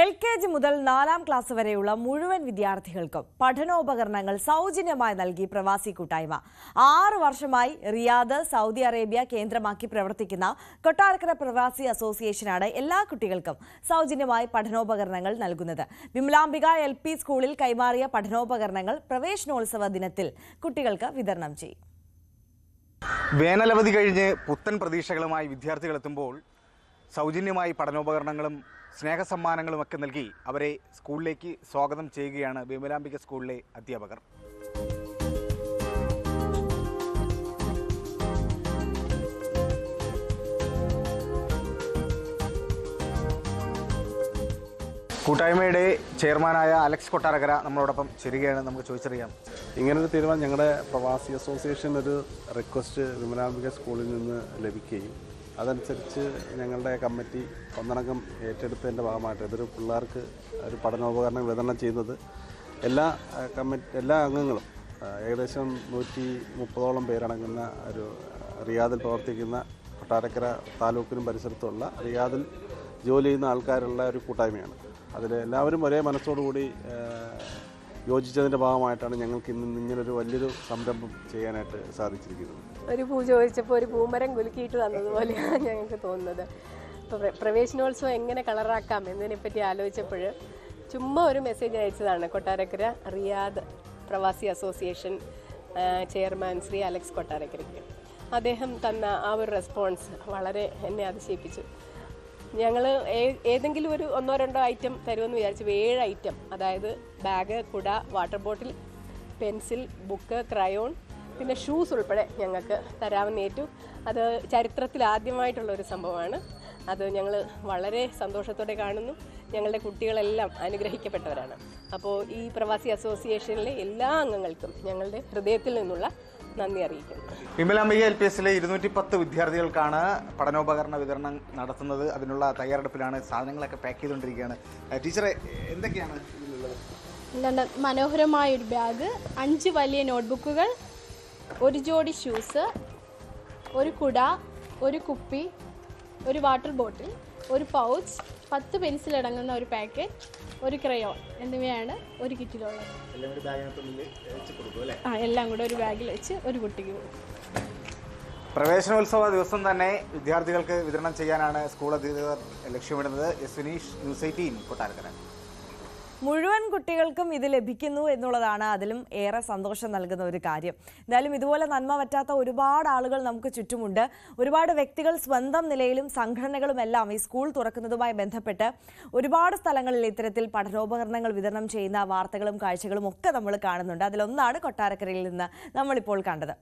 LKG മുതൽ 4ാം class വരെയുള്ള മുഴുവൻ വിദ്യാർത്ഥികൾക്കും പഠനോപകരണങ്ങൾ സൗജന്യമായി നൽകി പ്രവാസി കൂട്ടായ്മ. 6 വർഷമായി റിയാദ്, സൗദി അറേബ്യ കേന്ദ്രമാക്കി പ്രവർത്തിക്കുന്ന കൊട്ടാരക്കര പ്രവാസി അസോസിയേഷനാണ് എല്ലാ കുട്ടികൾക്കും സൗജന്യമായി പഠനോപകരണങ്ങൾ നൽകുന്നത്. വിമലാംബിക LP സ്കൂളിൽ കൈമാറിയ പഠനോപകരണങ്ങൾ പ്രവേശനോത്സവ ദിനത്തിൽ കുട്ടികൾക്ക് വിതരണം ചെയ്യും. വേനലവധി കഴിഞ്ഞ് പുത്തൻ പ്രതീക്ഷകളുമായി വിദ്യാർത്ഥികൾ എത്തുമ്പോൾ സൗജന്യമായി പഠനോപകരണങ്ങളും സ്നേഹസമ്മാനങ്ങളുമൊക്കെ നൽകി അവരെ സ്കൂളിലേക്ക് സ്വാഗതം ചെയ്യുകയാണ് വിമലാംബിക സ്കൂളിലെ അധ്യാപകർ. കൂട്ടായ്മയുടെ ചെയർമാനായ അലക്സ് കൊട്ടാരക്കര നമ്മളോടൊപ്പം ചേരുകയാണ്. നമുക്ക് ചോദിച്ചറിയാം, ഇങ്ങനൊരു തീരുമാനം ഞങ്ങളുടെ പ്രവാസി അസോസിയേഷൻ ഒരു റിക്വസ്റ്റ് വിമലാംബിക സ്കൂളിൽ നിന്ന് ലഭിക്കുകയും അതനുസരിച്ച് ഞങ്ങളുടെ കമ്മിറ്റി ഒന്നടങ്കം ഏറ്റെടുത്തതിൻ്റെ ഭാഗമായിട്ട് ഇതൊരു പിള്ളേർക്ക് ഒരു പഠനോപകരണം വിതരണം ചെയ്യുന്നത് എല്ലാ അംഗങ്ങളും ഏകദേശം 130ഓളം പേരടങ്ങുന്ന ഒരു റിയാദിൽ പ്രവർത്തിക്കുന്ന കൊട്ടാരക്കര താലൂക്കിനും പരിസരത്തുള്ള റിയാദിൽ ജോലി ചെയ്യുന്ന ആൾക്കാരുള്ള ഒരു കൂട്ടായ്മയാണ്. അതിൽ എല്ലാവരും ഒരേ മനസ്സോടുകൂടി യോജിച്ചതിൻ്റെ ഭാഗമായിട്ടാണ് ഞങ്ങൾക്ക് ഇന്ന് ഇങ്ങനൊരു വലിയൊരു സംരംഭം ചെയ്യാനായിട്ട് സാധിച്ചിരിക്കുന്നത്. ഒരു പൂ ചോദിച്ചപ്പോൾ ഒരു പൂമരം കുലുക്കിയിട്ട് തന്നതുപോലെയാണ് ഞങ്ങൾക്ക് തോന്നുന്നത്. ഇപ്പോൾ പ്രവേശനോത്സവം എങ്ങനെ കളറാക്കാം എന്നതിനെപ്പറ്റി ആലോചിച്ചപ്പോൾ ചുമ്മാ ഒരു മെസ്സേജ് അയച്ചതാണ് കൊട്ടാരക്കര റിയാദ് പ്രവാസി അസോസിയേഷൻ ചെയർമാൻ ശ്രീ അലക്സ് കൊട്ടാരക്കരയ്ക്ക്. അദ്ദേഹം തന്ന ആ ഒരു റെസ്പോൺസ് വളരെ എന്നെ അതിശയിപ്പിച്ചു. ഞങ്ങൾ ഏതെങ്കിലും ഒരു 1-2 ഐറ്റം തരുമെന്ന് വിചാരിച്ചു. 7 ഐറ്റം, അതായത് ബാഗ്, കുട, water bottle, pencil, book, crayon, പിന്നെ ഷൂസ് ഉൾപ്പെടെ ഞങ്ങൾക്ക് തരാമെന്നേറ്റു. അത് ചരിത്രത്തിൽ ആദ്യമായിട്ടുള്ളൊരു സംഭവമാണ്. അത് ഞങ്ങൾ വളരെ സന്തോഷത്തോടെ കാണുന്നു. ഞങ്ങളുടെ കുട്ടികളെല്ലാം അനുഗ്രഹിക്കപ്പെട്ടവരാണ്. അപ്പോൾ ഈ പ്രവാസി അസോസിയേഷനിലെ എല്ലാ അംഗങ്ങൾക്കും ഞങ്ങളുടെ ഹൃദയത്തിൽ നിന്നുള്ള നന്ദി അറിയിക്കുന്നു. വിമലാംബിക LPSലെ 210 വിദ്യാർത്ഥികൾക്കാണ് പഠനോപകരണ വിതരണം നടത്തുന്നത്. അതിനുള്ള തയ്യാറെടുപ്പിലാണ്. സാധനങ്ങളൊക്കെ പാക്ക് ചെയ്തുകൊണ്ടിരിക്കുകയാണ്. ടീച്ചറെ, എന്തൊക്കെയാണ് ഇതിലുള്ളത്? മനോഹരമായ ഒരു ബാഗ്, 5 വലിയ നോട്ട്ബുക്കുകൾ, 1 ജോഡി ഷൂസ്, ഒരു കുട, ഒരു കുപ്പി, ഒരു വാട്ടർ ബോട്ടിൽ, ഒരു പൗച്ച്, 10 പെൻസിൽ അടങ്ങുന്ന ഒരു പാക്കറ്റ്, ഒരു ക്രയോൺ എന്നിവയാണ് ഒരു കിറ്റിലുള്ളത്. എല്ലാം കൂടെ ഒരു ബാഗിൽ വെച്ച് ഒരു കുട്ടിക്ക് കൊടുക്കും. പ്രവേശനോത്സവ ദിവസം തന്നെ വിദ്യാർത്ഥികൾക്ക് വിതരണം ചെയ്യാനാണ് സ്കൂൾ അധികൃതർ ലക്ഷ്യമിടുന്നത്. സുനീഷ്, ന്യൂസ് 18 കൊട്ടാരക്കര. മുഴുവൻ കുട്ടികൾക്കും ഇത് ലഭിക്കുന്നു എന്നുള്ളതാണ് അതിലും ഏറെ സന്തോഷം നൽകുന്ന ഒരു കാര്യം. എന്തായാലും ഇതുപോലെ നന്മ പറ്റാത്ത ഒരുപാട് ആളുകൾ നമുക്ക് ചുറ്റുമുണ്ട്. ഒരുപാട് വ്യക്തികൾ സ്വന്തം നിലയിലും സംഘടനകളും എല്ലാം ഈ സ്കൂൾ തുറക്കുന്നതുമായി ബന്ധപ്പെട്ട് ഒരുപാട് സ്ഥലങ്ങളിൽ ഇത്തരത്തിൽ പഠനോപകരണങ്ങൾ വിതരണം ചെയ്യുന്ന വാർത്തകളും കാഴ്ചകളും ഒക്കെ നമ്മൾ കാണുന്നുണ്ട്. അതിലൊന്നാണ് കൊട്ടാരക്കരയിൽ നിന്ന് നമ്മളിപ്പോൾ കണ്ടത്.